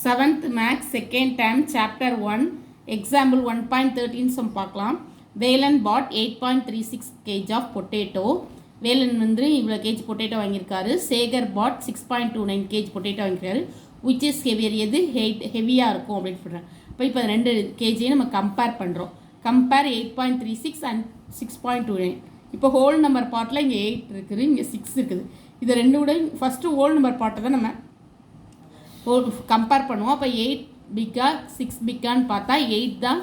7th Max second term chapter 1 example 1.13 sum பார்க்கலாம். Velan bought 8.36 kg of potato. Velan வந்து இவ்வளோ gauge potato வாங்கியிருக்காரு. Sekar bought 6.29 kg potato வாங்கியிருக்காரு. which is heavier, எது ஹெவியாக இருக்கும் அப்படின்னு சொல்கிறேன். இப்போ ரெண்டு கேஜியை நம்ம கம்பேர் பண்ணுறோம். Compare 8.36 and 6.29. இப்போ ஹோல் நம்பர் பார்ட்டில் இங்கே 8 இருக்குது, இங்கே 6 இருக்குது. இது ரெண்டு விட ஃபஸ்ட்டு ஹோல் நம்பர் பார்ட்டை தான் நம்ம கம்பேர் பண்ணுவோம். அப்போ 8 பிக்கா 6 பிக்கான்னு பார்த்தா 8 தான்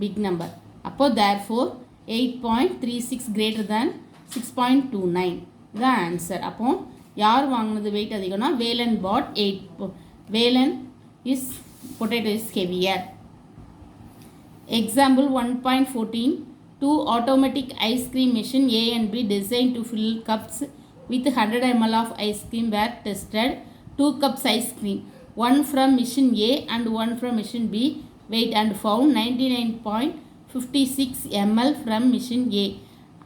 பிக் நம்பர். அப்போது தேர்ஃபோர் 8.36 கிரேட்டர் தேன் 6.29 இதுதான் ஆன்சர். அப்போது யார் வாங்கினது வெயிட் அதிகம்னா Velan bought 8. Velan is potato is heavier. Example 1.14 Two automatic ice cream machine A and B designed to fill cups with 100 ml of ice cream were tested. 2 cups ice cream, one from machine A and one from machine B, weighed and found 99.56 ml from machine A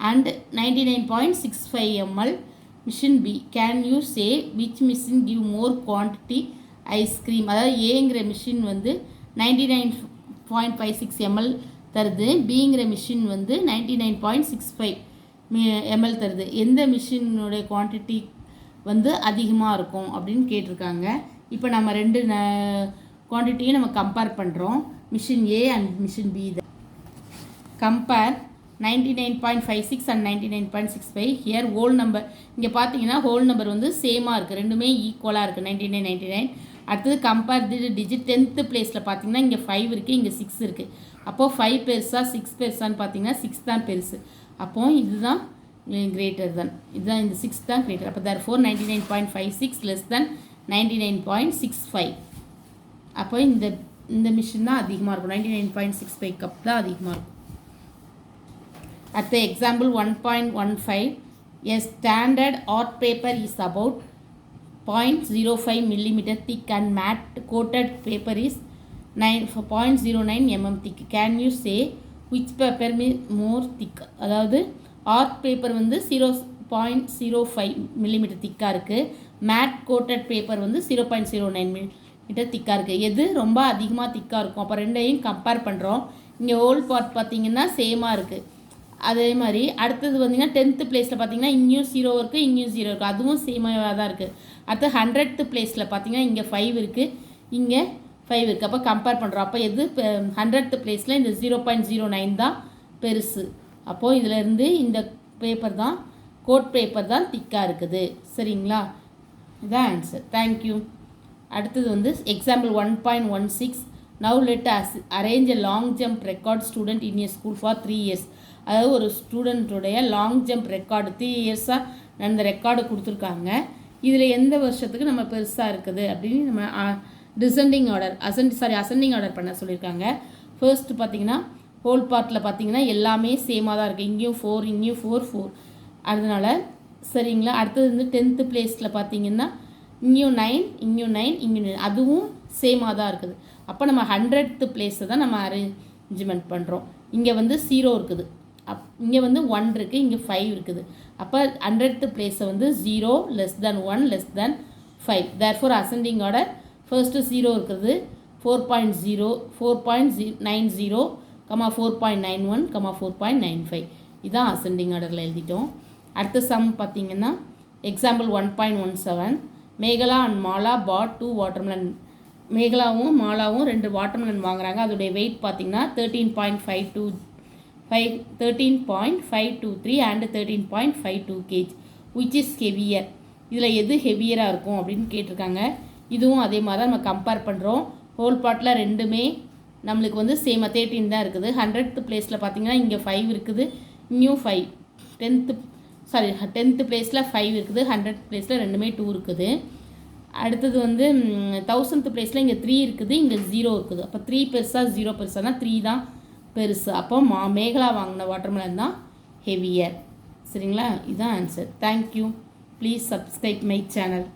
and 99.65 ml machine B. Can you say which machine give more quantity ice cream? அதாவது ஏங்கிற machine வந்து 99.56 ml தருது, பிங்கிற machine வந்து 99.65 ml தருது. எந்த மிஷினுடைய quantity வந்து அதிகமாக இருக்கும் அப்படின்னு கேட்டிருக்காங்க. இப்போ நம்ம ரெண்டு குவான்டிட்டியும் நம்ம கம்பேர் பண்ணுறோம். Machine A and machine B. Compare 99.56 and 99.65. Here whole number இங்கே பார்த்தீங்கன்னா ஹோல் நம்பர் வந்து சேமாக இருக்குது, ரெண்டுமே ஈக்குவலாக இருக்குது 99. அடுத்தது கம்பேர் டிஜிட் 10th பிளேஸில் பார்த்தீங்கன்னா இங்கே 5 இருக்குது, இங்கே 6 இருக்குது. அப்போது 5 பெருசா 6 பெருசான்னு பார்த்தீங்கன்னா 6 தான் பெருசு. அப்போது இதுதான் கிரேட்டர் தான், இதுதான் இந்த 6 தான் கிரேட்டர். அப்போ தேர்ஃபோர் 99.56 லெஸ் தென் 99.65. அப்போ இந்த மிஷின் தான் அதிகமாக இருக்கும், 99.65 கப் தான் அதிகமாக இருக்கும். அடுத்த example 1.15 A standard art paper is about 0.05 mm thick and matte coated paper is 0.09 mm thick. Can you say which paper is more thick? அதாவது ஆர்ட் பேப்பர் வந்து 0.05 mm திக்காக இருக்குது, மேட் கோட்டட் பேப்பர் வந்து 0.09 mm திக்காக இருக்குது. எது ரொம்ப அதிகமாக திக்காக இருக்கும்? அப்போ ரெண்டையும் கம்பேர் பண்ணுறோம். இங்கே ஹோல் பார்ட் பார்த்திங்கன்னா சேமாக இருக்குது. அதே மாதிரி அடுத்தது பார்த்திங்கன்னா 10th பிளேஸில் பார்த்திங்கன்னா இங்கேயும் 0 இருக்குது, இங்கேயும் 0 இருக்குது, அதுவும் சேமாக தான் இருக்குது. அடுத்து 100th பிளேஸில் பார்த்திங்கன்னா இங்கே 5 இருக்குது, இங்கே 5 இருக்குது. அப்போ கம்பேர் பண்ணுறோம். அப்போ எது 100th பிளேஸில் இந்த 0.09 தான் பெருசு. அப்போது இதிலேருந்து இந்த பேப்பர் தான், கோட் பேப்பர் தான் திக்காக இருக்குது. சரிங்களா? இதுதான் ஆன்சர். தேங்க்யூ. அடுத்தது வந்து example 1.16 now let arrange a long jump record student in a school for 3 years. அதாவது ஒரு ஸ்டூடெண்ட்டுடைய லாங் ஜம்ப் ரெக்கார்டு 3 இயர்ஸாக நடந்த ரெக்கார்டு கொடுத்துருக்காங்க. இதில் எந்த வருஷத்துக்கு நம்ம பெருசாக இருக்குது அப்படின்னு நம்ம டிசெண்டிங் ஆர்டர் அசெண்டிங் ஆர்டர் பண்ண சொல்லியிருக்காங்க. ஃபர்ஸ்ட் பார்த்திங்கன்னா ஹோல் பார்ட்டில் பார்த்திங்கன்னா எல்லாமே சேமாக தான் இருக்குது, இங்கேயும் 4 இங்கேயும் 4 அதனால் சரிங்களா. அடுத்தது வந்து 10th பிளேஸில் பார்த்திங்கன்னா இங்கேயும் 9 இங்கேயும் 9 இங்கேயும் 9 அதுவும் சேமாக தான் இருக்குது. அப்போ நம்ம 100th பிளேஸை தான் நம்ம அரேஞ்ச்மெண்ட் பண்ணுறோம். இங்கே வந்து 0 இருக்குது, இங்கே வந்து 1 இருக்குது, இங்கே 5 இருக்குது. அப்போ 100th பிளேஸை வந்து 0 less than 1 less than 5. Therefore ascending order first 0 இருக்கிறது 4.0 4.90 4.91 4.95 இதான் அசெண்டிங் ஆர்டரில் எழுதிட்டோம். அடுத்த சம் பார்த்திங்கன்னா example 1.17 Megala and Mala bought 2 watermelon. மேகலாவும் மாலாவும் 2 வாட்டர்மெலன் வாங்குறாங்க. அதோடைய வெயிட் பார்த்திங்கன்னா 13.523 and 13.52 kg. Which is heavier? இதில் எது ஹெவியராக இருக்கும் அப்படின்னு கேட்டிருக்காங்க. இதுவும் அதே மாதிரி தான் நம்ம கம்பேர் பண்ணுறோம். ஹோல் பார்ட்டில் ரெண்டுமே நம்மளுக்கு வந்து சேமாக 13 தான் இருக்குது. 100th பிளேஸில் பார்த்திங்கன்னா இங்கே 5 இருக்குது, இங்கேயும் 5. 10th பிளேஸில் 5 இருக்குது, 100th பிளேஸில் ரெண்டுமே 2 இருக்குது. அடுத்தது வந்து 1000th பிளேஸில் இங்கே 3 இருக்குது, இங்கே 0 இருக்குது. அப்போ 3 பெருசா 0 பெருசானா 3 தான் பெருசு. அப்போ மேகலா வாங்கின வாட்டர்மெலன் தான் ஹெவியர். சரிங்களா? இதுதான் answer. Thank you. Please subscribe my channel.